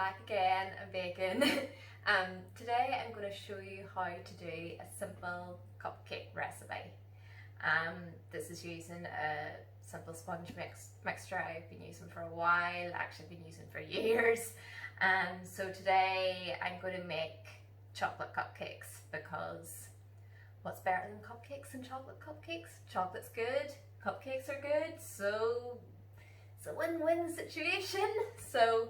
back again. I'm baking. Today I'm going to show you how to do a simple cupcake recipe. This is using a simple sponge mixture I've been using for a while, actually been using for years. So today I'm going to make chocolate cupcakes, because what's better than cupcakes and chocolate cupcakes? Chocolate's good, cupcakes are good, so it's a win-win situation. So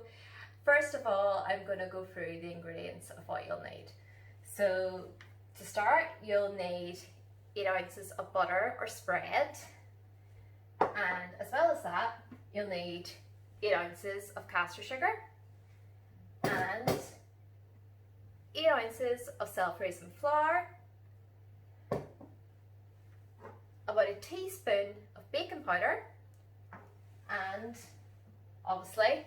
first of all, I'm going to go through the ingredients of what you'll need. So to start, you'll need 8 ounces of butter or spread, and as well as that, you'll need 8 ounces of caster sugar and 8 ounces of self-raising flour, about a teaspoon of baking powder, and obviously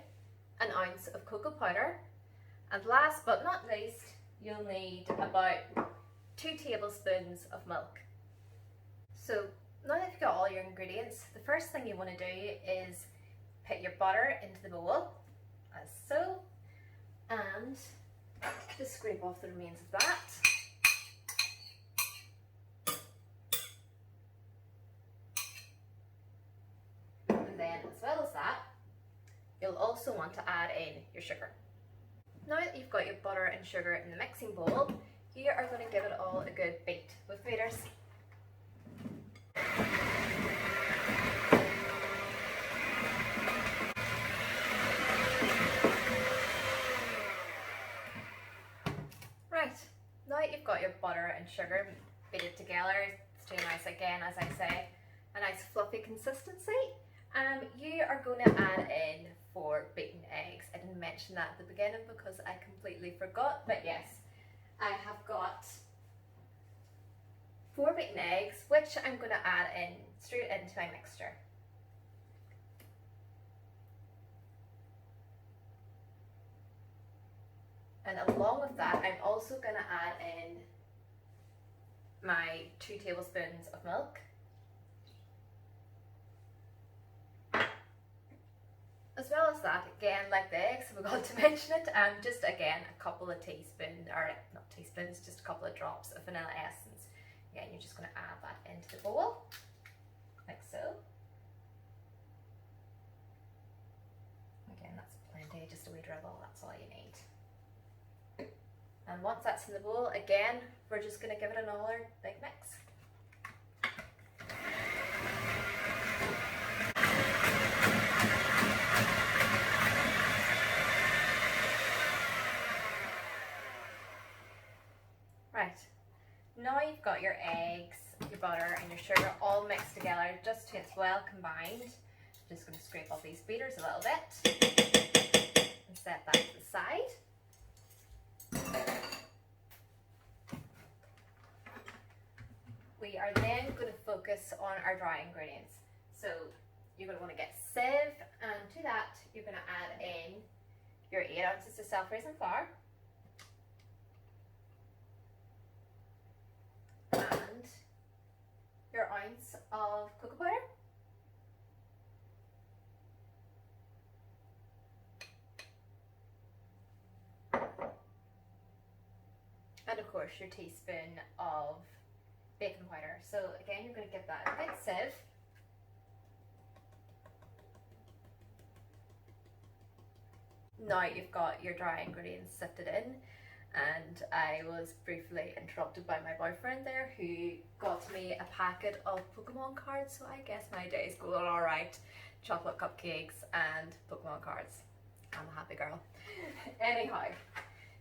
an ounce of cocoa powder, and last but not least, you'll need about 2 tablespoons of milk. So now that you've got all your ingredients, the first thing you want to do is put your butter into the bowl, as so, and just scrape off the remains of that. And then, as well as that, you'll also want to add in your sugar. Now that you've got your butter and sugar in the mixing bowl, you are going to give it all a good beat with beaters. Right, now that you've got your butter and sugar beaten together, it's too nice again, as I say, a nice fluffy consistency. You are going to add in 4 beaten eggs. I didn't mention that at the beginning because I completely forgot, but yes, I have got 4 beaten eggs, which I'm going to add in straight into my mixture. And along with that, I'm also going to add in my 2 tablespoons of milk. As well as that, again, like the eggs, I forgot to mention it, just again a couple of teaspoons, or not teaspoons, just a couple of drops of vanilla essence. Again, you're just going to add that into the bowl, like so. Again, that's plenty, just a wee dribble, that's all you need. And once that's in the bowl, again, we're just going to give it another big mix. Right, now you've got your eggs, your butter and your sugar all mixed together just till it's well combined. I'm just going to scrape off these beaters a little bit and set that to the side. We are then going to focus on our dry ingredients. So you're going to want to get a sieve, and to that you're going to add in your 8 ounces of self-raising flour, and your ounce of cocoa powder, and of course your teaspoon of baking powder. So again, you're going to give that a good sieve. Now you've got your dry ingredients sifted in, and I was briefly interrupted by my boyfriend there, who got me a packet of Pokemon cards, so I guess my day's going alright. Chocolate cupcakes and Pokemon cards. I'm a happy girl. Anyhow,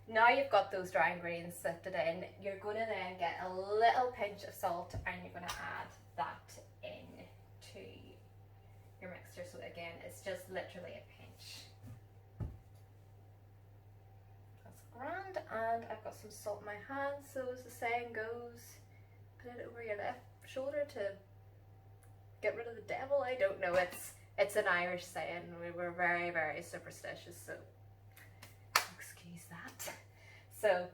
now you've got those dry ingredients sifted in, you're going to then get a little pinch of salt, and you're going to add that into your mixture. So again, it's just literally a pinch. Grand, and I've got some salt in my hand, so as the saying goes, put it over your left shoulder to get rid of the devil. I don't know, it's an Irish saying. We were very, very superstitious, so excuse that. So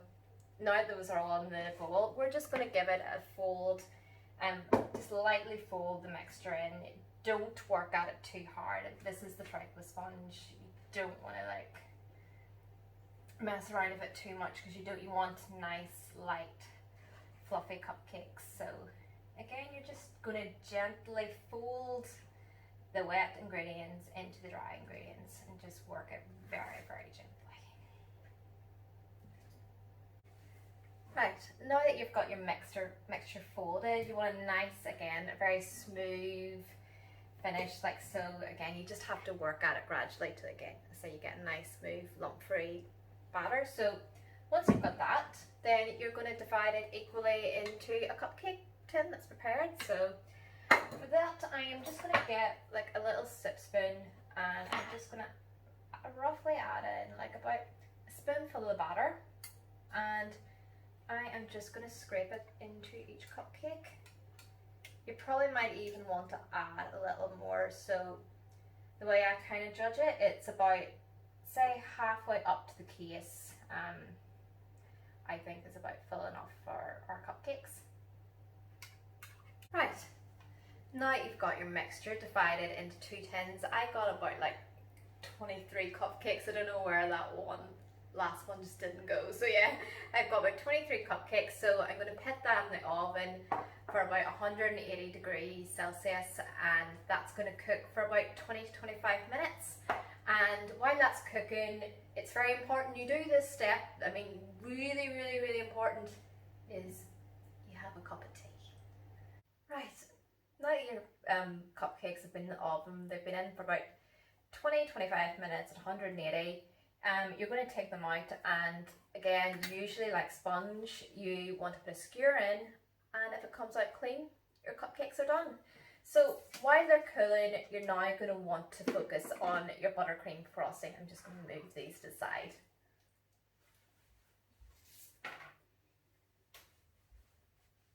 now that those are all in the bowl, we're just going to give it a fold, and just lightly fold the mixture in. Don't work at it too hard. This is the trick with sponge. You don't want to like mess around with it too much because you want nice, light, fluffy cupcakes. So again, you're just going to gently fold the wet ingredients into the dry ingredients and just work it very, very gently. Right, now that you've got your mixture folded, you want a nice, again, a very smooth finish like so. Again, you just have to work at it gradually to, again, so you get a nice, smooth, lump-free batter. So once you've got that, then you're going to divide it equally into a cupcake tin that's prepared. So for that, I am just going to get like a little soup spoon, and I'm just going to roughly add in like about a spoonful of batter, and I am just going to scrape it into each cupcake. You probably might even want to add a little more. So the way I kind of judge it, it's about, say, halfway up to the case. I think is about full enough for our cupcakes. Right, now you've got your mixture divided into 2 tins. I got about like 23 cupcakes. I don't know where that last one just didn't go. So yeah, I've got about 23 cupcakes. So I'm going to put that in the oven for about 180 degrees Celsius, and that's going to cook for about 20 to 25 minutes. And while that's cooking, it's very important you do this step. I mean, really, really, really important is you have a cup of tea. Right, now that your cupcakes have been in the oven, they've been in for about 20-25 minutes at 180. You're going to take them out, and again, usually like sponge, you want to put a skewer in, and if it comes out clean, your cupcakes are done. So while they're cooling, you're now going to want to focus on your buttercream frosting. I'm just going to move these to the side.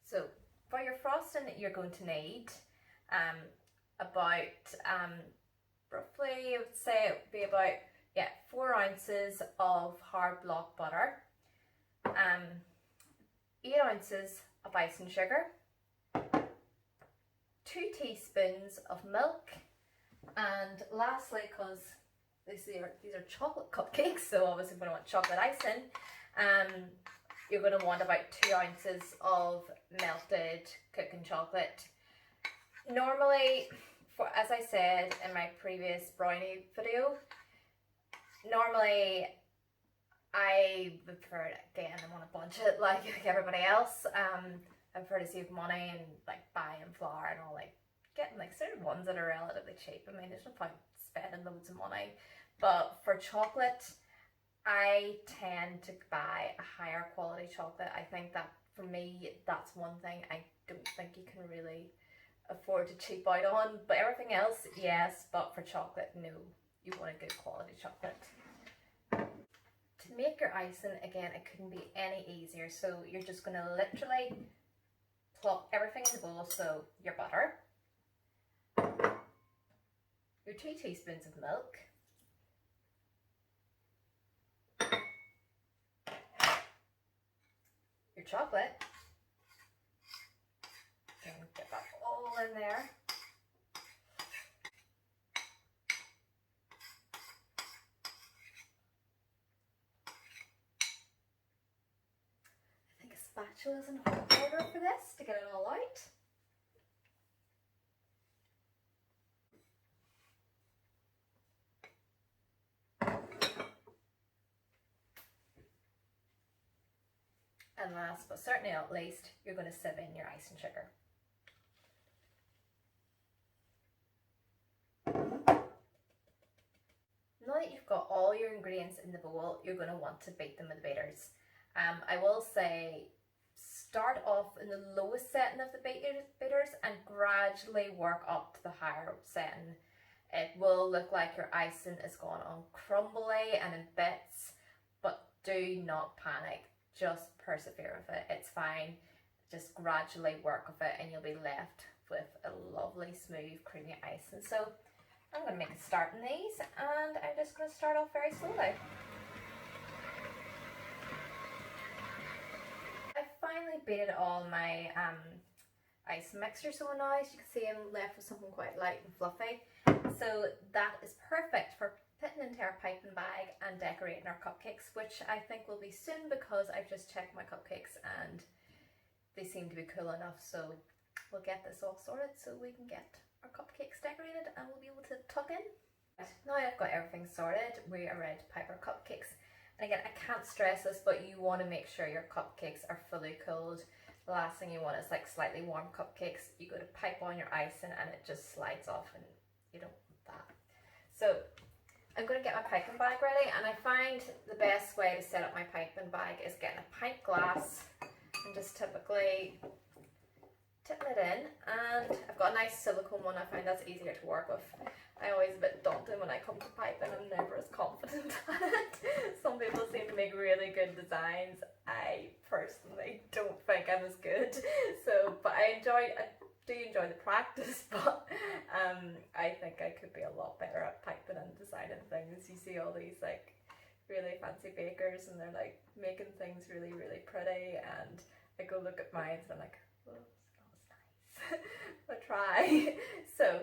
So for your frosting, you're going to need about roughly, I would say it would be about 4 ounces of hard block butter, 8 ounces of icing sugar, 2 teaspoons of milk, and lastly, because these are chocolate cupcakes, so obviously we're going to want chocolate icing, you're going to want about 2 ounces of melted cooking chocolate. Normally, as I said in my previous brownie video, normally I prefer, again, I want to budget like everybody else. I prefer to save money and like buying flour and all, like getting like certain ones that are relatively cheap. I mean, there's no point spending loads of money. But for chocolate, I tend to buy a higher quality chocolate. I think that for me, that's one thing I don't think you can really afford to cheap out on. But everything else, yes. But for chocolate, no. You want a good quality chocolate. To make your icing, again, it couldn't be any easier. So you're just going to literally plop everything in the bowl. So your butter, your 2 teaspoons of milk, your chocolate, and get that all in there. I think a spatula is in order for this to get it all out. And last but certainly not least, you're going to sieve in your icing sugar. Now that you've got all your ingredients in the bowl, you're going to want to beat them with beaters. I will say, start off in the lowest setting of the beaters and gradually work up to the higher setting. It will look like your icing is going on crumbly and in bits, but do not panic. Just persevere with it. It's fine. Just gradually work with it and you'll be left with a lovely, smooth, creamy icing. So I'm going to make a start in these, and I'm just going to start off very slowly. I finally beated all my ice mixture, so now as you can see I'm left with something quite light and fluffy. So that is perfect for putting into our piping bag and decorating our cupcakes, which I think will be soon because I've just checked my cupcakes and they seem to be cool enough. So we'll get this all sorted so we can get our cupcakes decorated and we'll be able to tuck in. Now I've got everything sorted, we are ready to pipe our cupcakes. And again, I can't stress this, but you want to make sure your cupcakes are fully cooled. The last thing you want is like slightly warm cupcakes. You go to pipe on your icing and it just slides off and you don't want that. So I'm going to get my piping bag ready, and I find the best way to set up my piping bag is getting a pint glass and just typically tipping it in. And I've got a nice silicone one, I find that's easier to work with. I'm always a bit daunting when I come to piping, I'm never as confident at it. Some people seem to make really good designs. I personally don't think I'm as good. So, but I do enjoy the practice, but I think I could be a lot better at piping and designing things. You see all these like really fancy bakers and they're like making things really, really pretty, and I go look at mine and I'm like, oh, it's not as nice. I'll try. So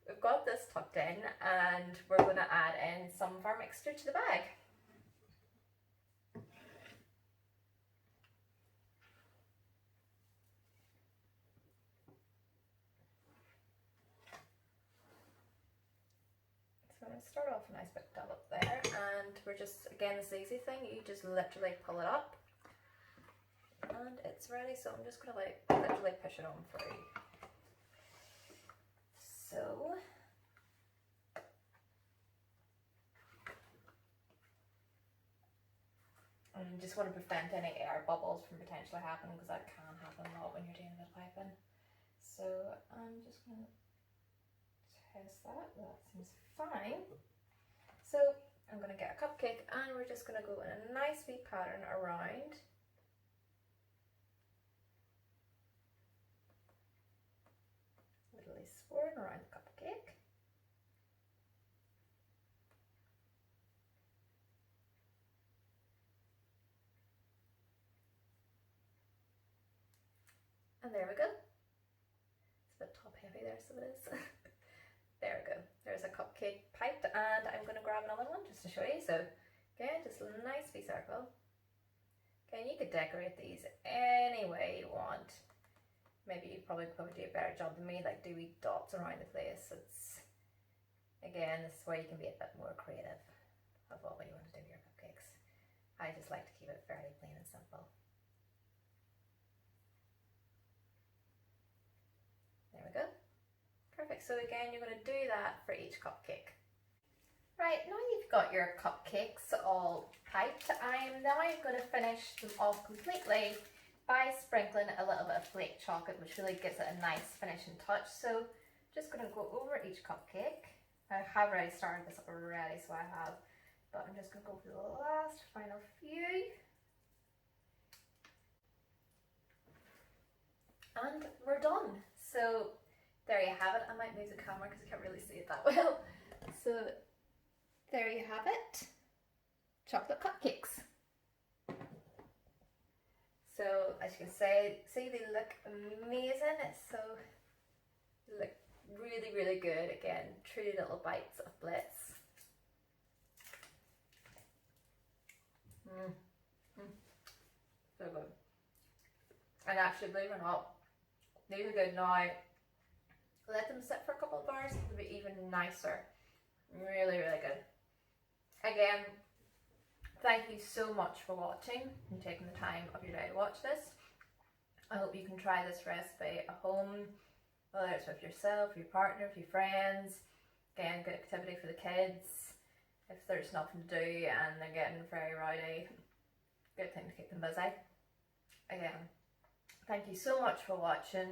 we've got this tucked in and we're going to add in some of our mixture to the bag. So I'm going to start off a nice bit up there, and we're just, again, this easy thing, you just literally pull it up and it's ready. So I'm just going to like literally push it on through. So I just want to prevent any air bubbles from potentially happening, because that can happen a lot when you're doing a bit of piping. So I'm just going to test that. That seems fine. So I'm going to get a cupcake and we're just going to go in a nice wee pattern around. Literally swirling around the cupcake. And there we go. It's a bit top heavy there, so it is. There we go. There's a cupcake piped, and I'm going to grab another one just to show you. So again, just a nice wee circle. Again, you could decorate these any way you want. Maybe you probably do a better job than me, like do wee dots around the place. It's, again, this is where you can be a bit more creative of what you want to do with your cupcakes. I just like to keep it fairly plain and simple. There we go. Perfect. So again, you're going to do that for each cupcake. Right, now you've got your cupcakes all piped, I'm now going to finish them off completely by sprinkling a little bit of flake chocolate, which really gives it a nice finishing touch. So just going to go over each cupcake. I have already started this up already, so I have, but I'm just going to go for the last final few. And we're done. So there you have it. I might move the camera because I can't really see it that well. So there you have it. Chocolate cupcakes. So as you can see they look amazing. They look really, really good. Again, truly little bites of bliss. So good. And actually, believe it or not, these are good now. Let them sit for a couple of hours, it'll be even nicer. Really, really good. Again, thank you so much for watching and taking the time of your day to watch this. I hope you can try this recipe at home, whether it's with yourself, your partner, with your friends. Again, good activity for the kids. If there's nothing to do and they're getting very rowdy, good thing to keep them busy. Again, thank you so much for watching.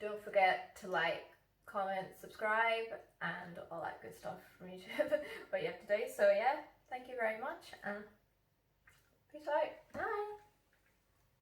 Don't forget to like, comment, subscribe, and all that good stuff from YouTube, what you have to do. So yeah, thank you very much, and peace out. Bye.